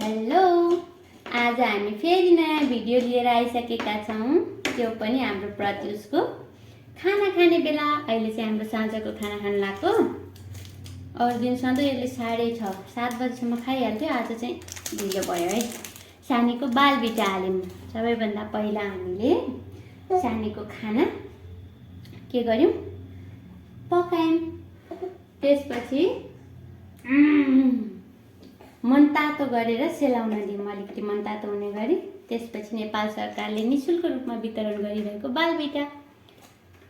Hello, आज हामी फेरि नयाँ भिडियो लिएर आइसकेका छौँ। त्यो पनि हाम्रो प्रत्युषको खाना खाने बेला। अहिले चाहिँ हाम्रो साँझको खाना खान लाग्यो। अरू दिन सधैँ यसले 6:30-7 बजीसम्म खाइहाल्थ्यो। आज चाहिँ ढिलो भयो है। सानीको बालबिटा हाल्यौँ। सबैभन्दा पहिला हामीले सानीको खाना के गर्यौँ, पकायौँ। त्यसपछि मनतातो गरेर सेलाउन दियौँ, अलिकति मनतातो हुने गरी। त्यसपछि नेपाल सरकारले निःशुल्क रूपमा वितरण गरिरहेको बालबिटा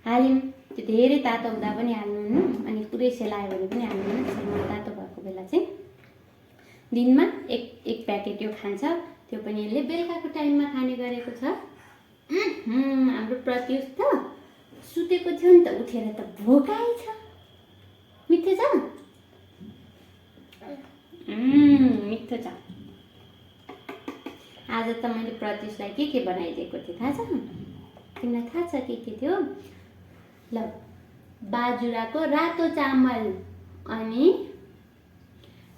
हाल्यौँ। त्यो धेरै तातो हुँदा पनि हाल्नुहुन्न, अनि पुरै सेलायो भने पनि हाल्नुहुन्न। त्यसरी मनतातो भएको बेला चाहिँ दिनमा एक प्याकेट यो खान्छ। त्यो पनि यसले बेलुकाको टाइममा खाने गरेको छ। हाम्रो प्रत्युष त सुतेको थियो नि त, उठेर त भोकाएछ। मिठो छ, मिठो छ। आज त मैले प्रत्युषलाई के बनाइदिएको थिएँ थाहा छ? तिमीलाई थाहा छ के थियो? ल, बाजुराको रातो चामल, अनि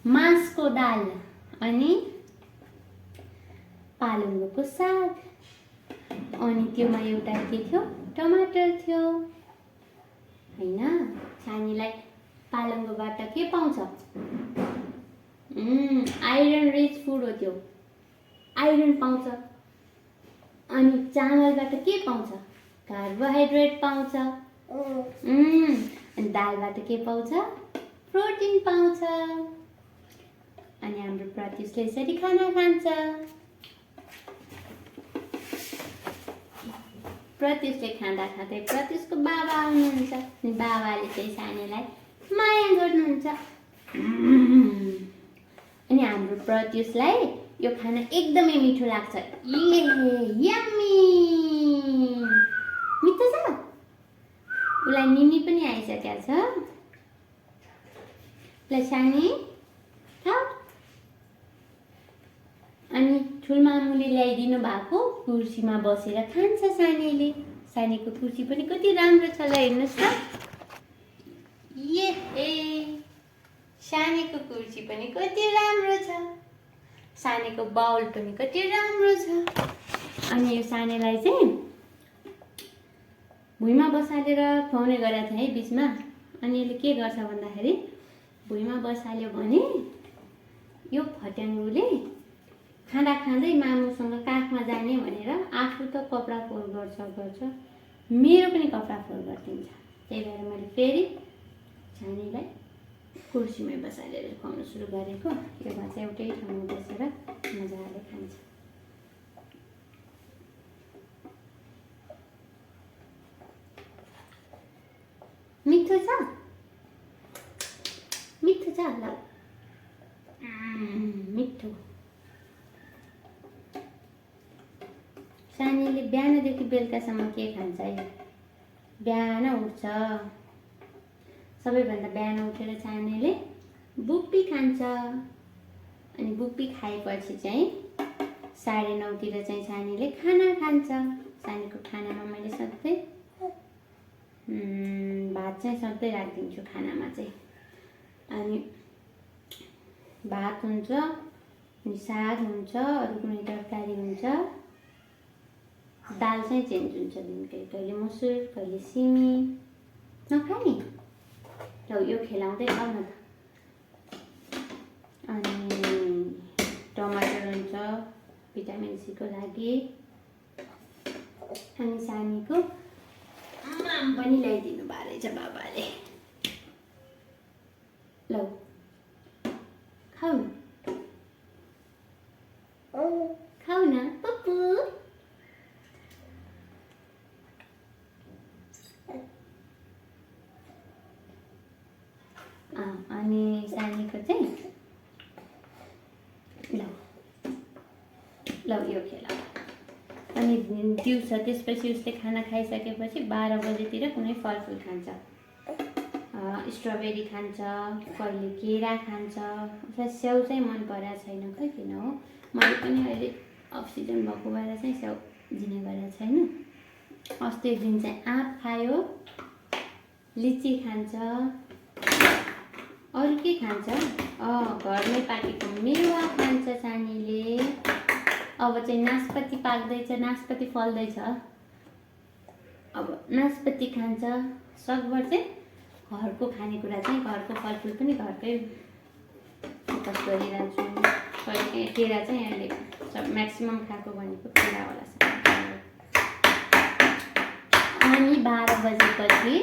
मासको दाल, अनि पालुङ्गोको साग, अनि त्योमा एउटा के थियो, टमाटर थियो हैन। सानीलाई पालुङ्गोबाट के पाउँछ? आइरन रिच फुड हो त्यो, आइरन पाउँछ। अनि चामलबाट के पाउँछ? कार्बोहाइड्रेट पाउँछ। अनि दालबाट के पाउँछ? प्रोटिन पाउँछ। अनि हाम्रो प्रत्युषले यसरी खाना खान्छ। प्रत्युषले खाँदा खाँदै प्रत्युषको बाबा आउनुहुन्छ, अनि बाबाले चाहिँ सानीलाई माया गर्नुहुन्छ। अनि हाम्रो प्रत्युषलाई यो खाना एकदमै मिठो लाग्छ। यम्मी, मिठो छ। उसलाई निनी पनि आइसकेको छ। ल सानी खाऊ। अनि ठुलमामुले ल्याइदिनु भएको कुर्सीमा बसेर खान्छ सानीले। सानीको कुर्सी पनि कति राम्रो छ, ल हेर्नुहोस् त। सानीको कुर्सी पनि कति राम्रो छ। सानीको बाउल पनि कति राम्रो छ। अनि यो सानीलाई चाहिँ भुइँमा बसालेर खुवाउने गरेको थिएँ है बिचमा। अनि यसले के गर्छ भन्दाखेरि, भुइँमा बसाल्यो भने यो फट्याङ्ग्रोले खाँदा खाँदै मामुसँग काखमा जाने भनेर आफू त कपडा फोहोर गर्छ, मेरो पनि कपडा फोहोर गरिदिन्छ। त्यही भएर मैले फेरि सानीलाई कुर्सीमै बसालेर खुवाउन सुरु गरेको। यो भाषा एउटै ठाउँमा बसेर मजाले खान्छ। मिठो छ, मिठो छ। ल, मिठो। सानीले बिहानदेखि बेलुकासम्म के खान्छ है? बिहान उठ्छ, सबैभन्दा बिहान उठेर सानीले बुप्पी खान्छ। अनि बुप्पी खाएपछि चाहिँ 9:30 चाहिँ सानीले खाना खान्छ। सानीको खानामा मैले सधैँ भात चाहिँ सधैँ राखिदिन्छु खानामा चाहिँ। अनि भात हुन्छ, अनि साग हुन्छ, अरू कुनै तरकारी हुन्छ। दाल चाहिँ चेन्ज हुन्छ दिनकै, कहिले मसुर, कहिले सिमी। नखाने? ल, यो खेलाउँदै खाऊ न त। अनि टमाटर हुन्छ भिटामिन सीको लागि। अनि सानीको माम पनि ल्याइदिनु भएको रहेछ बाबाले। ल, खाऊ न, खाऊ न पप्पू। अनि सानीको चाहिँ ल यो खेला। अनि दिउँसो त्यसपछि उसले खाना खाइसकेपछि 12 बजेतिर कुनै फलफुल खान्छ। स्ट्रबेरी खान्छ, कहिले केरा खान्छ। उसलाई स्याउ चाहिँ मन परेको छैन, खै किन हो। मैले पनि अहिले अक्सिजन भएको भएर चाहिँ स्याउ दिने गरेको छैन। अस्ति एक दिन चाहिँ आँप खायो, लिची खान्छ। अरू के खान्छ? घरमै पाकेको मेवा खान्छ सानीले। अब चाहिँ नास्पाती पाक्दैछ, नास्पाती फल्दैछ। अब नास्पाती खान्छ। सकभर चाहिँ घरको खानेकुरा चाहिँ घरको फलफुल पनि घरकै फोकस गरिरहन्छु। कहिले केरा चाहिँ अहिले सब म्याक्सिमम खाएको भनेको केरा होला। अनि 12 बजेपछि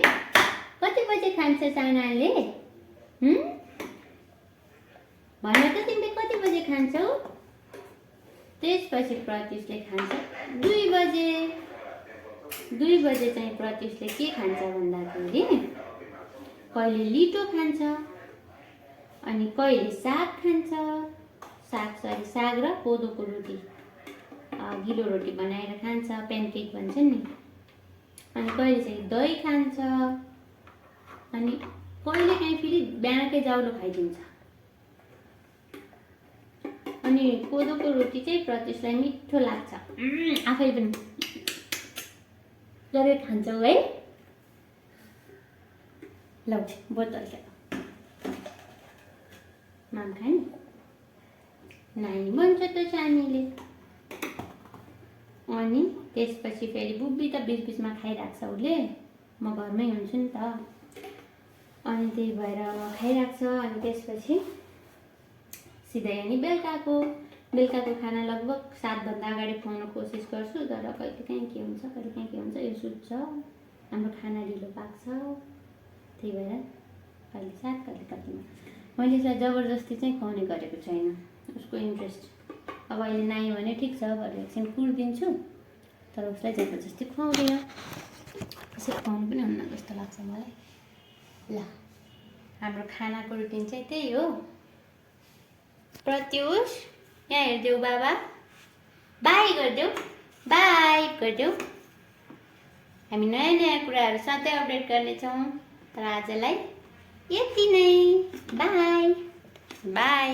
कति बजे खान्छ चानाले? भन त, तिमीले कति बजे खान्छौ? त्यसपछि प्रत्युषले खान्छ 2 बजे। 2 बजे चाहिँ प्रत्युषले के खान्छ भन्दाखेरि कहिले लिटो खान्छ, अनि कहिले साग खान्छ। साग र कोदोको रोटी, गिलो रोटी बनाएर खान्छ, प्यानकेक भन्छ नि। अनि कहिले चाहिँ दही खान्छ, अनि कहिले काहीँ फेरि बिहानकै जाउलो खाइदिन्छ। अनि कोदोको रोटी चाहिँ प्रत्युषलाई मिठो लाग्छ, आफै पनि गरेर खान्छौ है। ल बोतल छ, माम खाने नानी भन्छ त सानीले। अनि त्यसपछि फेरि बुब्बी त बिचबिचमा खाइराख्छ उसले, म घरमै हुन्छु नि त, अनि त्यही भएर खाइराख्छ। अनि त्यसपछि सिधै अनि बेलुकाको खाना लगभग 7 भन्दा अगाडि खुवाउन कोसिस गर्छु, तर कहिलेकाहीँ के हुन्छ यो सुत्छ, हाम्रो खाना ढिलो पाक्छ। त्यही भएर कहिले 7 कहिले कतिमा मैले चाहिँ जबरजस्ती चाहिँ खुवाउने गरेको छैन, उसको इन्ट्रेस्ट। अब अहिले नाइ भने ठिक छ, भरे एकछिन कुर्दिन्छु, तर उसलाई जबरजस्ती खुवाउँदैन। त्यसै खुवाउनु पनि हुन्न जस्तो लाग्छ मलाई। ल हाम्रो खानाको रुटिन चाहिँ त्यही हो। प्रत्युष यहाँ हेरिदेऊ, बाबा बाई गरिदेऊ। हामी नयाँ कुराहरू सधैँ अपडेट गर्नेछौँ, तर आजलाई यति नै। बाई।